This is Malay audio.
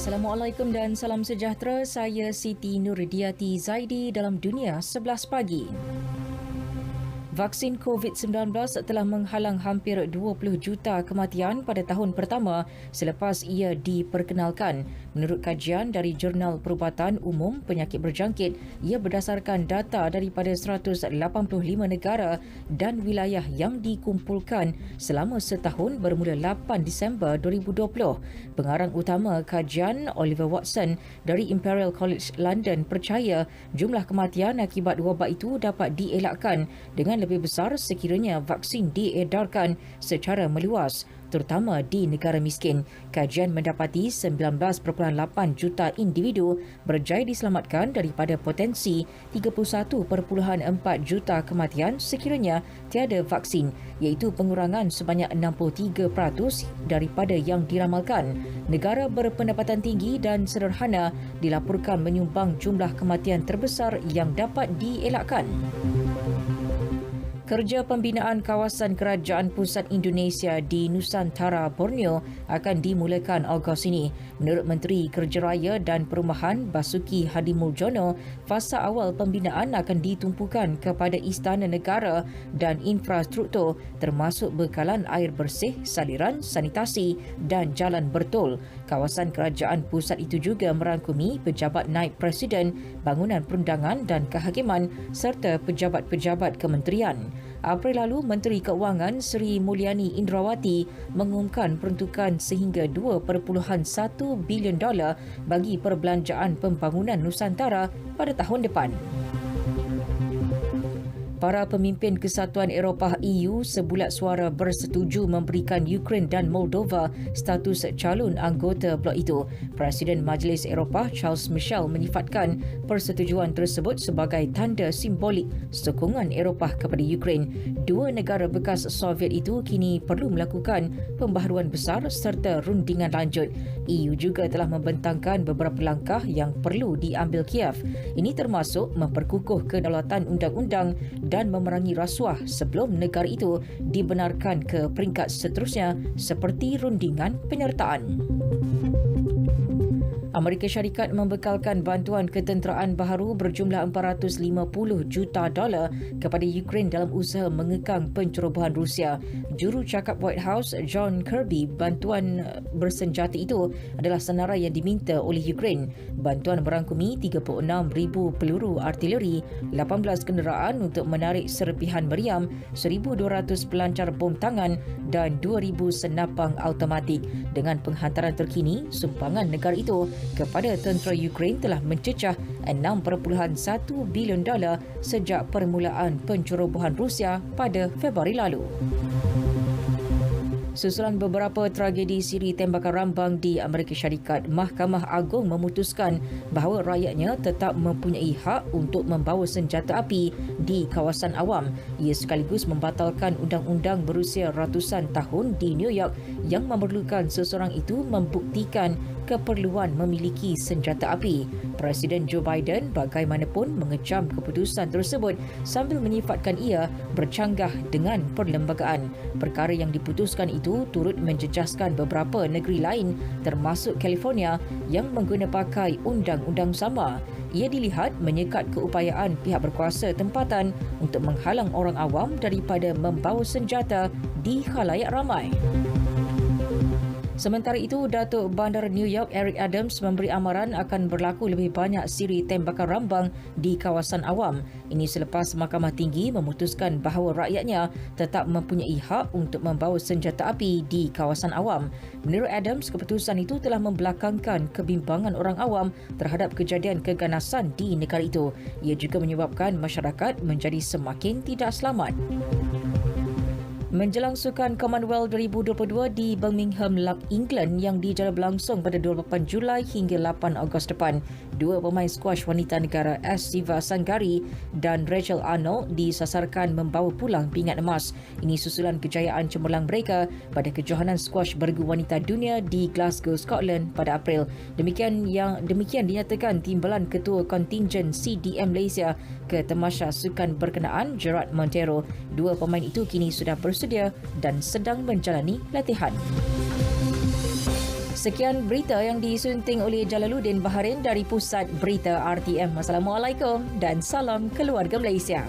Assalamualaikum dan salam sejahtera. Saya Siti Nurdiati Zaidi dalam Dunia 11 Pagi. Vaksin COVID-19 telah menghalang hampir 20 juta kematian pada tahun pertama selepas ia diperkenalkan. Menurut kajian dari Jurnal Perubatan Umum Penyakit Berjangkit, ia berdasarkan data daripada 185 negara dan wilayah yang dikumpulkan selama setahun bermula 8 Disember 2020. Pengarang utama kajian Oliver Watson dari Imperial College London percaya jumlah kematian akibat wabak itu dapat dielakkan dengan lebih besar sekiranya vaksin diedarkan secara meluas, terutama di negara miskin. Kajian mendapati 19.8 juta individu berjaya diselamatkan daripada potensi 31.4 juta kematian sekiranya tiada vaksin, iaitu pengurangan sebanyak 63% daripada yang diramalkan. Negara berpendapatan tinggi dan sederhana dilaporkan menyumbang jumlah kematian terbesar yang dapat dielakkan. Kerja pembinaan kawasan kerajaan pusat Indonesia di Nusantara Borneo akan dimulakan Ogos ini. Menurut Menteri Kerja Raya dan Perumahan Basuki Hadimuljono, fasa awal pembinaan akan ditumpukan kepada istana negara dan infrastruktur termasuk bekalan air bersih, saliran, sanitasi dan jalan bertol. Kawasan kerajaan pusat itu juga merangkumi pejabat naib presiden, bangunan perundangan dan kehakiman serta pejabat-pejabat kementerian. April lalu, Menteri Keuangan Sri Mulyani Indrawati mengumumkan peruntukan sehingga $2.1 bilion bagi perbelanjaan pembangunan Nusantara pada tahun depan. Para pemimpin Kesatuan Eropah EU sebulat suara bersetuju memberikan Ukraine dan Moldova status calon anggota blok itu. Presiden Majlis Eropah Charles Michel menyifatkan persetujuan tersebut sebagai tanda simbolik sokongan Eropah kepada Ukraine. Dua negara bekas Soviet itu kini perlu melakukan pembaharuan besar serta rundingan lanjut. EU juga telah membentangkan beberapa langkah yang perlu diambil Kiev. Ini termasuk memperkukuh kedaulatan undang-undang dan memerangi rasuah sebelum negara itu dibenarkan ke peringkat seterusnya seperti rundingan penyertaan. Amerika Syarikat membekalkan bantuan ketenteraan baharu berjumlah $450 juta kepada Ukraine dalam usaha mengekang pencerobohan Rusia. Jurucakap White House John Kirby, bantuan bersenjata itu adalah senarai yang diminta oleh Ukraine. Bantuan merangkumi 36,000 peluru artileri, 18 kenderaan untuk menarik serpihan meriam, 1,200 pelancar bom tangan dan 2,000 senapang automatik. Dengan penghantaran terkini, sumbangan negara itu kepada tentera Ukraine telah mencecah $6.1 bilion sejak permulaan pencerobohan Rusia pada Februari lalu. Susulan beberapa tragedi siri tembakan rambang di Amerika Syarikat, Mahkamah Agung memutuskan bahawa rakyatnya tetap mempunyai hak untuk membawa senjata api di kawasan awam. Ia sekaligus membatalkan undang-undang berusia ratusan tahun di New York yang memerlukan seseorang itu membuktikan keperluan memiliki senjata api. Presiden Joe Biden bagaimanapun mengecam keputusan tersebut sambil menyifatkan ia bercanggah dengan perlembagaan. Perkara yang diputuskan itu turut menjejaskan beberapa negeri lain termasuk California yang mengguna pakai undang-undang sama. Ia dilihat menyekat keupayaan pihak berkuasa tempatan untuk menghalang orang awam daripada membawa senjata di khalayak ramai. Sementara itu, Datuk Bandar New York Eric Adams memberi amaran akan berlaku lebih banyak siri tembakan rambang di kawasan awam. Ini selepas Mahkamah Tinggi memutuskan bahawa rakyatnya tetap mempunyai hak untuk membawa senjata api di kawasan awam. Menurut Adams, keputusan itu telah membelakangkan kebimbangan orang awam terhadap kejadian keganasan di negara itu. Ia juga menyebabkan masyarakat menjadi semakin tidak selamat. Menjelang Sukan Commonwealth 2022 di Birmingham, England yang dijala berlangsung pada 28 Julai hingga 8 Ogos depan, dua pemain skuash wanita negara Siva Sanggari dan Rachel Arnold disasarkan membawa pulang pingat emas. Ini susulan kejayaan cemerlang mereka pada kejohanan skuash bergu wanita dunia di Glasgow, Scotland pada April. Demikian dinyatakan timbalan Ketua Kontingen CDM Malaysia ke tamasya sukan berkenaan, Gerard Montero. Dua pemain itu kini sudah bersedia dan sedang menjalani latihan. Sekian berita yang disunting oleh Jalaluddin Baharin dari Pusat Berita RTM. Assalamualaikum dan salam keluarga Malaysia.